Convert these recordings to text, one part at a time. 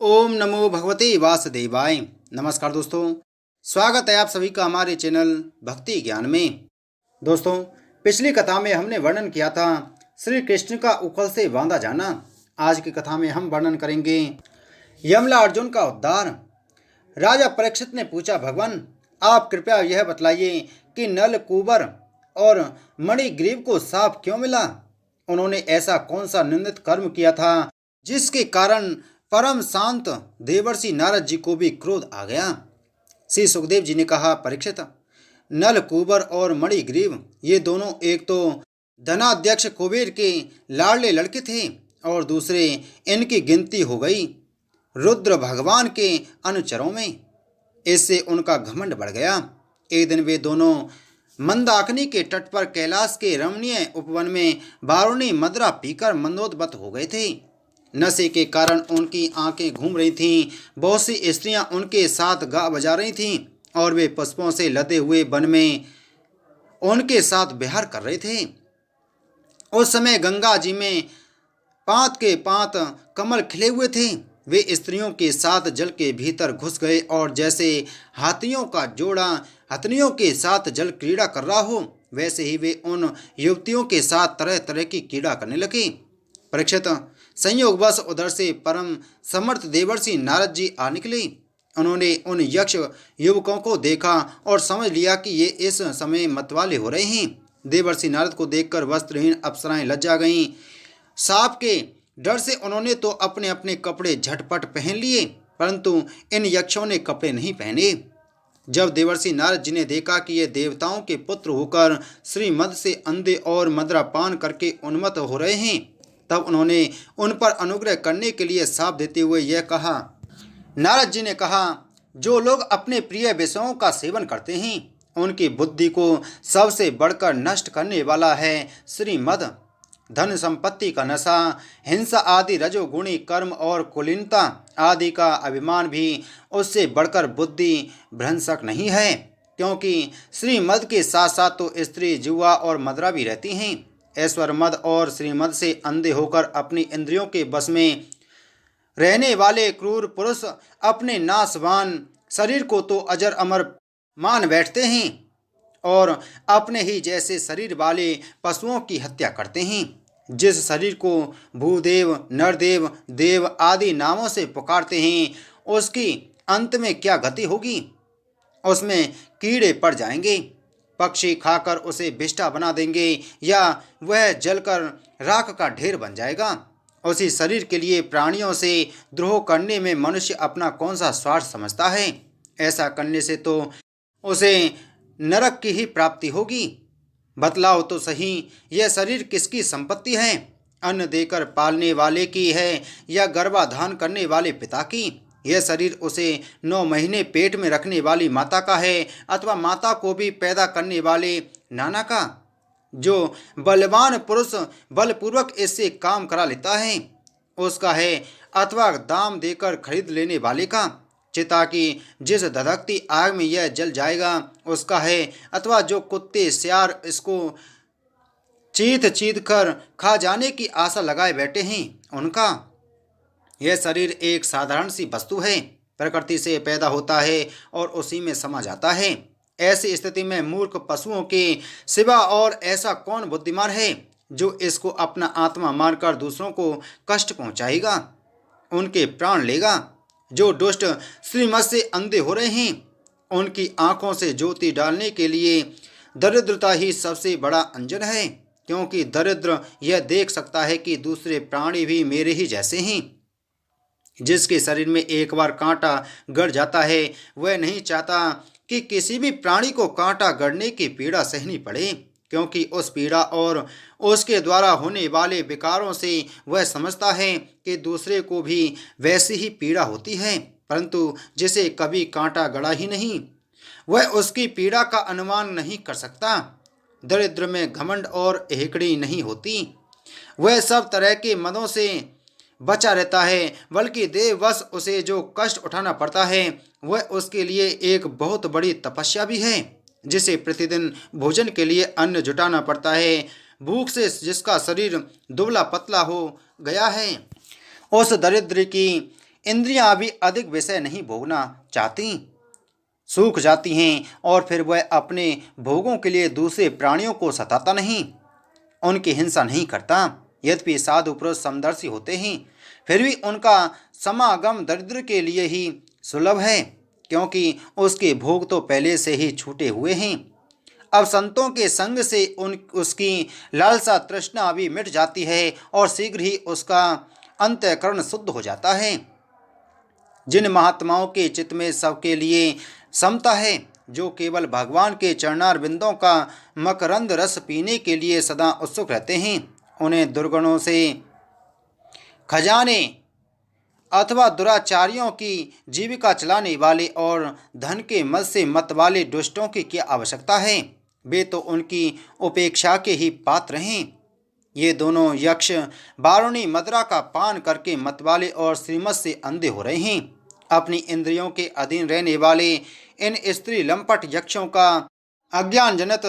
ओम नमो भगवते वासुदेवाय। नमस्कार दोस्तों, स्वागत है आप सभी का हमारे चैनल भक्ति ज्ञान में। दोस्तों, पिछली कथा में हमने वर्णन किया था श्री कृष्ण का उखल से बांधा जाना। आज की कथा में हम वर्णन करेंगे यमला अर्जुन का उद्धार। राजा परीक्षित ने पूछा, भगवान आप कृपया यह बतलाइए कि नल कुबर और मणिग्रीव को साप क्यों मिला। उन्होंने ऐसा कौन सा निंदित कर्म किया था जिसके कारण परम शांत देवर्षि नारद जी को भी क्रोध आ गया। श्री सुखदेव जी ने कहा, परीक्षित, नल कुबर और मणिग्रीव ये दोनों एक तो धनाध्यक्ष कुबेर के लाडले लड़के थे और दूसरे इनकी गिनती हो गई रुद्र भगवान के अनुचरों में। इससे उनका घमंड बढ़ गया। एक दिन वे दोनों मंदाकिनी के तट पर कैलाश के रमणीय उपवन में बारूणी मदरा पीकर मंदोदमत हो गए थे। नशे के कारण उनकी आंखें घूम रही थीं। बहुत सी स्त्रियां उनके साथ गा बजा रही थीं और वे पुष्पों से लदे हुए वन में उनके साथ विहार कर रहे थे। उस समय गंगा जी में पात के पात कमल खिले हुए थे। वे स्त्रियों के साथ जल के भीतर घुस गए और जैसे हाथियों का जोड़ा हथनियों के साथ जल क्रीड़ा कर रहा हो, वैसे ही वे उन युवतियों के साथ तरह तरह की क्रीड़ा करने लगे। परीक्षित, संयोगवश उधर से परम समर्थ देवर्षि नारद जी आ निकले। उन्होंने उन यक्ष युवकों को देखा और समझ लिया कि ये इस समय मतवाले हो रहे हैं। देवर्षि नारद को देखकर वस्त्रहीन अप्सराएं लज्जा गईं। सांप के डर से उन्होंने तो अपने अपने कपड़े झटपट पहन लिए, परंतु इन यक्षों ने कपड़े नहीं पहने। जब देवर्षि नारद जी ने देखा कि ये देवताओं के पुत्र होकर श्रीमद से अंधे और मदरा पान करके उन्मत्त हो रहे हैं, तब उन्होंने उन पर अनुग्रह करने के लिए शाप देते हुए यह कहा। नारद जी ने कहा, जो लोग अपने प्रिय विषयों का सेवन करते हैं उनकी बुद्धि को सबसे बढ़कर नष्ट करने वाला है श्रीमद। धन संपत्ति का नशा, हिंसा आदि रजोगुणी कर्म और कुलीनता आदि का अभिमान भी उससे बढ़कर बुद्धि भ्रंशक नहीं है, क्योंकि श्रीमद के साथ साथ तो स्त्री, जुआ और मदरा भी रहती हैं। ऐश्वर मद और श्रीमद से अंधे होकर अपनी इंद्रियों के बस में रहने वाले क्रूर पुरुष अपने नाशवान शरीर को तो अजर अमर मान बैठते हैं और अपने ही जैसे शरीर वाले पशुओं की हत्या करते हैं। जिस शरीर को भूदेव, नरदेव, देव आदि नामों से पुकारते हैं, उसकी अंत में क्या गति होगी। उसमें कीड़े पड़ जाएंगे, पक्षी खाकर उसे बिष्टा बना देंगे या वह जलकर राख का ढेर बन जाएगा। उसी शरीर के लिए प्राणियों से द्रोह करने में मनुष्य अपना कौन सा स्वार्थ समझता है। ऐसा करने से तो उसे नरक की ही प्राप्ति होगी। बतलाओ तो सही, यह शरीर किसकी संपत्ति है? अन्न देकर पालने वाले की है या गर्भाधान करने वाले पिता की? यह शरीर उसे 9 महीने पेट में रखने वाली माता का है अथवा माता को भी पैदा करने वाले नाना का? जो बलवान पुरुष बलपूर्वक इससे काम करा लेता है उसका है, अथवा दाम देकर खरीद लेने वाले का? चिता की जिस धधकती आग में यह जल जाएगा उसका है, अथवा जो कुत्ते सियार इसको चीथ चीथ कर खा जाने की आशा लगाए बैठे हैं उनका? यह शरीर एक साधारण सी वस्तु है, प्रकृति से पैदा होता है और उसी में समा जाता है। ऐसी स्थिति में मूर्ख पशुओं के सिवा और ऐसा कौन बुद्धिमान है जो इसको अपना आत्मा मानकर दूसरों को कष्ट पहुंचाएगा, उनके प्राण लेगा। जो दुष्ट श्रीमत से अंधे हो रहे हैं उनकी आंखों से ज्योति डालने के लिए दरिद्रता ही सबसे बड़ा अंजन है, क्योंकि दरिद्र यह देख सकता है कि दूसरे प्राणी भी मेरे ही जैसे हैं। जिसके शरीर में एक बार कांटा गड़ जाता है वह नहीं चाहता कि किसी भी प्राणी को कांटा गड़ने की पीड़ा सहनी पड़े, क्योंकि उस पीड़ा और उसके द्वारा होने वाले विकारों से वह समझता है कि दूसरे को भी वैसी ही पीड़ा होती है। परंतु जिसे कभी कांटा गड़ा ही नहीं, वह उसकी पीड़ा का अनुमान नहीं कर सकता। दरिद्र में घमंड और हेकड़ी नहीं होती, वह सब तरह के मदों से बचा रहता है, बल्कि देववश उसे जो कष्ट उठाना पड़ता है वह उसके लिए एक बहुत बड़ी तपस्या भी है। जिसे प्रतिदिन भोजन के लिए अन्न जुटाना पड़ता है, भूख से जिसका शरीर दुबला पतला हो गया है, उस दरिद्र की इंद्रियां भी अधिक विषय नहीं भोगना चाहती, सूख जाती हैं और फिर वह अपने भोगों के लिए दूसरे प्राणियों को सताता नहीं, उनकी हिंसा नहीं करता। यद्यपि साधु पुरुष समदर्शी होते हैं, फिर भी उनका समागम दरिद्र के लिए ही सुलभ है, क्योंकि उसके भोग तो पहले से ही छूटे हुए हैं। अब संतों के संग से उसकी लालसा तृष्णा भी मिट जाती है और शीघ्र ही उसका अंतःकरण शुद्ध हो जाता है। जिन महात्माओं के चित्त में सबके लिए समता है, जो केवल भगवान के चरणार बिंदों का मकरंद रस पीने के लिए सदा उत्सुक रहते हैं, उन्हें दुर्गुणों से खजाने अथवा दुराचारियों की जीविका चलाने वाले और धन के मद से मत वाले दुष्टों की क्या आवश्यकता है। वे तो उनकी उपेक्षा के ही पात्र हैं। ये दोनों यक्ष बारूणी मदरा का पान करके मतवाले और श्रीमत से अंधे हो रहे हैं। अपनी इंद्रियों के अधीन रहने वाले इन स्त्री लंपट यक्षों का अज्ञान जनित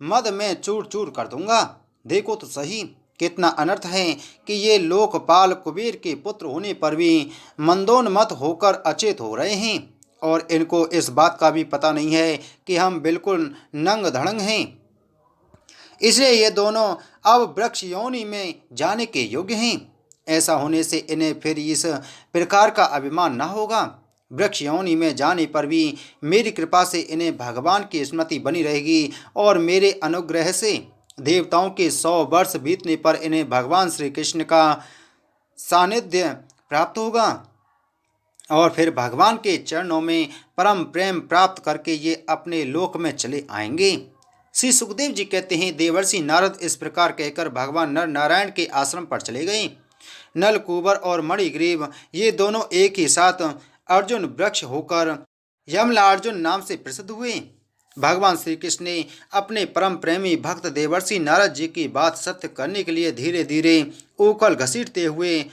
मद में चूर चूर कर दूंगा। देखो तो सही कितना अनर्थ है कि ये लोकपाल कुबेर के पुत्र होने पर भी मंदोन्मत्त होकर अचेत हो रहे हैं, और इनको इस बात का भी पता नहीं है कि हम बिल्कुल नंग धड़ंग हैं। इसलिए ये दोनों अब वृक्ष योनि में जाने के योग्य हैं। ऐसा होने से इन्हें फिर इस प्रकार का अभिमान न होगा। वृक्ष योनि में जाने पर भी मेरी कृपा से इन्हें भगवान की स्मृति बनी रहेगी और मेरे अनुग्रह से देवताओं के 100 वर्ष बीतने पर इन्हें भगवान श्री कृष्ण का सानिध्य प्राप्त होगा और फिर भगवान के चरणों में परम प्रेम प्राप्त करके ये अपने लोक में चले आएंगे। श्री सुखदेव जी कहते हैं, देवर्षि नारद इस प्रकार कहकर भगवान नर नारायण के आश्रम पर चले गए। नल कुबर और मणिग्रीव ये दोनों एक ही साथ अर्जुन वृक्ष होकर यमलार्जुन नाम से प्रसिद्ध हुए। भगवान श्री कृष्ण ने अपने परम प्रेमी भक्त देवर्षि नारद जी की बात सत्य करने के लिए धीरे धीरे ऊखल घसीटते हुए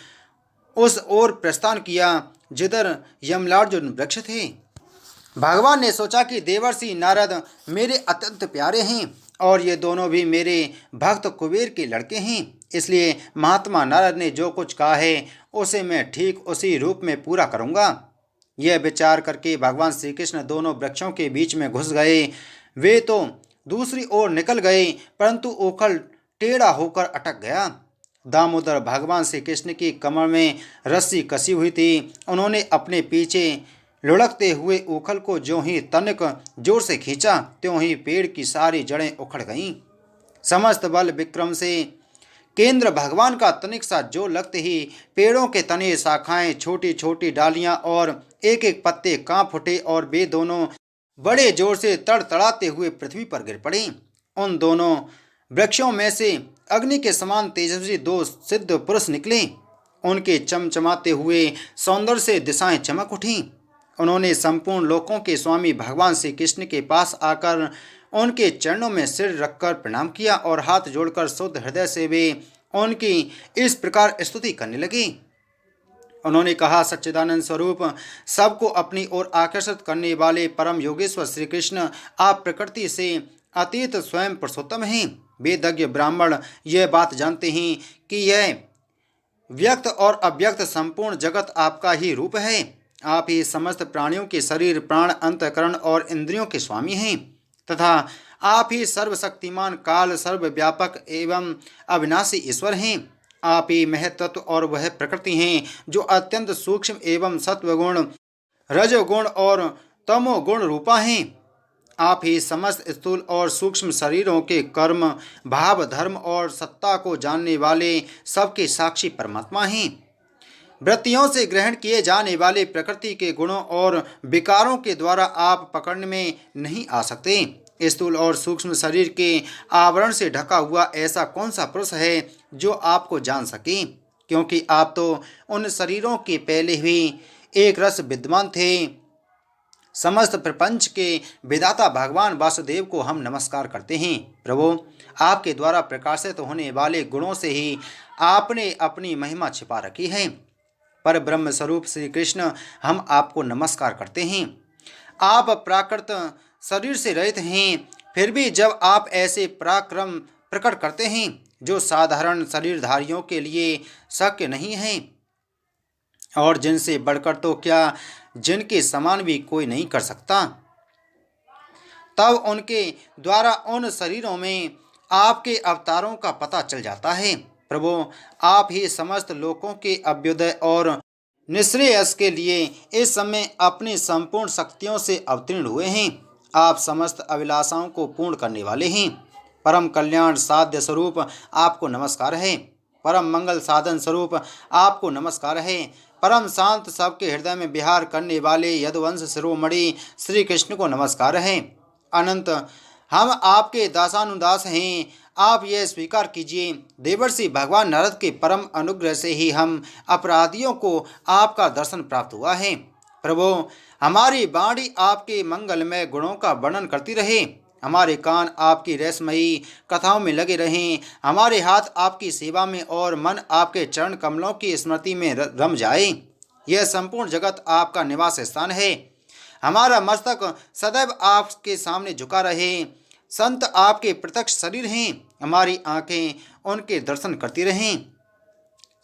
उस ओर प्रस्थान किया जिधर यमलार्जुन वृक्ष थे। भगवान ने सोचा कि देवर्षि नारद मेरे अत्यंत प्यारे हैं और ये दोनों भी मेरे भक्त कुबेर के लड़के हैं, इसलिए महात्मा नारद ने जो कुछ कहा है उसे मैं ठीक उसी रूप में पूरा करूँगा। यह विचार करके भगवान श्री कृष्ण दोनों वृक्षों के बीच में घुस गए। वे तो दूसरी ओर निकल गए, परंतु ओखल टेढ़ा होकर अटक गया। दामोदर भगवान श्री कृष्ण की कमर में रस्सी कसी हुई थी। उन्होंने अपने पीछे लुढ़कते हुए ओखल को ज्यों ही तनिक जोर से खींचा, त्यों ही पेड़ की सारी जड़ें उखड़ गईं। समस्त बल विक्रम से केंद्र भगवान का तनिक सा जोर लगते ही पेड़ों के तने, शाखाएं, छोटी छोटी डालियां और एक एक पत्ते कांप उठे और वे दोनों बड़े जोर से तड़तड़ाते हुए पृथ्वी पर गिर पड़े। उन दोनों वृक्षों में से अग्नि के समान तेजस्वी 2 सिद्ध पुरुष निकले। उनके चमचमाते हुए सौंदर्य से दिशाएं चमक उठीं। उन्होंने संपूर्ण लोकों के स्वामी भगवान श्री कृष्ण के पास आकर उनके चरणों में सिर रखकर प्रणाम किया और हाथ जोड़कर शुद्ध हृदय से वे उनकी इस प्रकार स्तुति करने लगी। उन्होंने कहा, सच्चिदानंद स्वरूप सबको अपनी ओर आकर्षित करने वाले परम योगेश्वर श्री कृष्ण, आप प्रकृति से अतीत स्वयं पुरुषोत्तम हैं। वेदज्ञ ब्राह्मण यह बात जानते हैं कि यह व्यक्त और अव्यक्त संपूर्ण जगत आपका ही रूप है। आप ही समस्त प्राणियों के शरीर, प्राण, अंतःकरण और इंद्रियों के स्वामी हैं तथा आप ही सर्वशक्तिमान, काल, सर्वव्यापक एवं अविनाशी ईश्वर हैं। आप ही महत्त्व और वह प्रकृति हैं जो अत्यंत सूक्ष्म एवं सत्वगुण, रजोगुण और तमोगुण रूपा हैं। आप ही समस्त स्थूल और सूक्ष्म शरीरों के कर्म, भाव, धर्म और सत्ता को जानने वाले सबके साक्षी परमात्मा हैं। वृत्तियों से ग्रहण किए जाने वाले प्रकृति के गुणों और विकारों के द्वारा आप पकड़ने में नहीं आ सकते। स्थूल और सूक्ष्म शरीर के आवरण से ढका हुआ ऐसा कौन सा पुरुष है जो आपको जान सके, क्योंकि आप तो उन शरीरों के पहले ही एक रस विद्यमान थे। समस्त प्रपंच के विधाता भगवान वासुदेव को हम नमस्कार करते हैं। प्रभु, आपके द्वारा प्रकाशित होने वाले गुणों से ही आपने अपनी महिमा छिपा रखी है। पर ब्रह्म स्वरूप श्री कृष्ण, हम आपको नमस्कार करते हैं। आप प्राकृत शरीर से रहित हैं, फिर भी जब आप ऐसे पराक्रम प्रकट करते हैं जो साधारण शरीरधारियों के लिए शक्य नहीं है, और जिनसे बढ़कर तो क्या जिनके समान भी कोई नहीं कर सकता। तब उनके द्वारा उन शरीरों में आपके अवतारों का पता चल जाता है। प्रभु, आप ही समस्त लोगों के अभ्युदय और निश्रेयस के लिए इस समय अपनी संपूर्ण शक्तियों से अवतीर्ण हुए हैं। आप समस्त अभिलाषाओं को पूर्ण करने वाले हैं। परम कल्याण साध्य स्वरूप आपको नमस्कार है। परम मंगल साधन स्वरूप आपको नमस्कार है। परम शांत सबके हृदय में विहार करने वाले यदुवंश शिरोमणि श्री कृष्ण को नमस्कार है। अनंत हम आपके दासानुदास हैं। आप यह स्वीकार कीजिए, देवर्षि भगवान नारद के परम अनुग्रह से ही हम अपराधियों को आपका दर्शन प्राप्त हुआ है। प्रभु, हमारी वाणी आपके मंगलमय गुणों का वर्णन करती रहे, हमारे कान आपकी रहस्यमयी कथाओं में लगे रहें, हमारे हाथ आपकी सेवा में और मन आपके चरण कमलों की स्मृति में रम जाए। यह संपूर्ण जगत आपका निवास स्थान है। हमारा मस्तक सदैव आपके सामने झुका रहे। संत आपके प्रत्यक्ष शरीर हैं, हमारी आंखें उनके दर्शन करती रहें।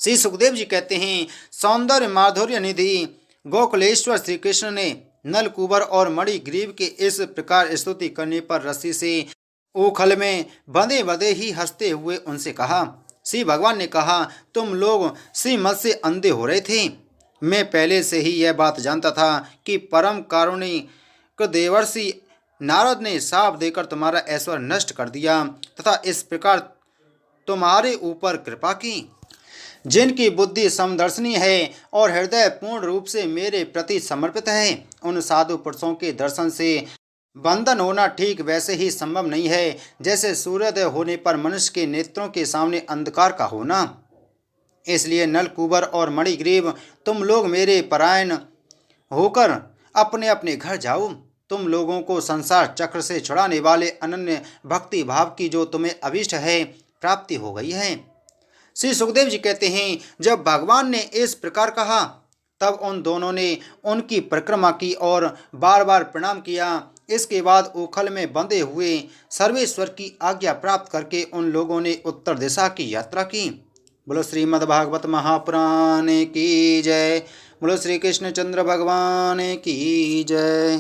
श्री सुखदेव जी कहते हैं, सौंदर्य माधुर्य निधि गोकुलेश्वर श्री कृष्ण ने नलकूबर और मणिग्रीव के इस प्रकार स्तुति करने पर रस्सी से ओखल में बंधे बंधे ही हंसते हुए उनसे कहा। श्री भगवान ने कहा, तुम लोग श्रीमत से अंधे हो रहे थे। मैं पहले से ही यह बात जानता था कि परम कारुणिक देवर्षि नारद ने शाप देकर तुम्हारा ऐश्वर्य नष्ट कर दिया तथा इस प्रकार तुम्हारे ऊपर कृपा की। जिनकी बुद्धि समदर्शनी है और हृदय पूर्ण रूप से मेरे प्रति समर्पित है, उन साधु पुरुषों के दर्शन से बंधन होना ठीक वैसे ही संभव नहीं है जैसे सूर्योदय होने पर मनुष्य के नेत्रों के सामने अंधकार का होना। इसलिए नलकूबर और मणिग्रीव, तुम लोग मेरे परायण होकर अपने अपने घर जाओ। तुम लोगों को संसार चक्र से छुड़ाने वाले अनन्य भक्ति भाव की जो तुम्हें अभिष्ट है प्राप्ति हो गई है। श्री सुखदेव जी कहते हैं, जब भगवान ने इस प्रकार कहा तब उन दोनों ने उनकी परिक्रमा की और बार बार प्रणाम किया। इसके बाद ओखल में बंधे हुए सर्वेश्वर की आज्ञा प्राप्त करके उन लोगों ने उत्तर दिशा की यात्रा की। बोलो श्रीमद्भागवत महापुराण की जय। बोलो श्री कृष्णचंद्र भगवान की जय।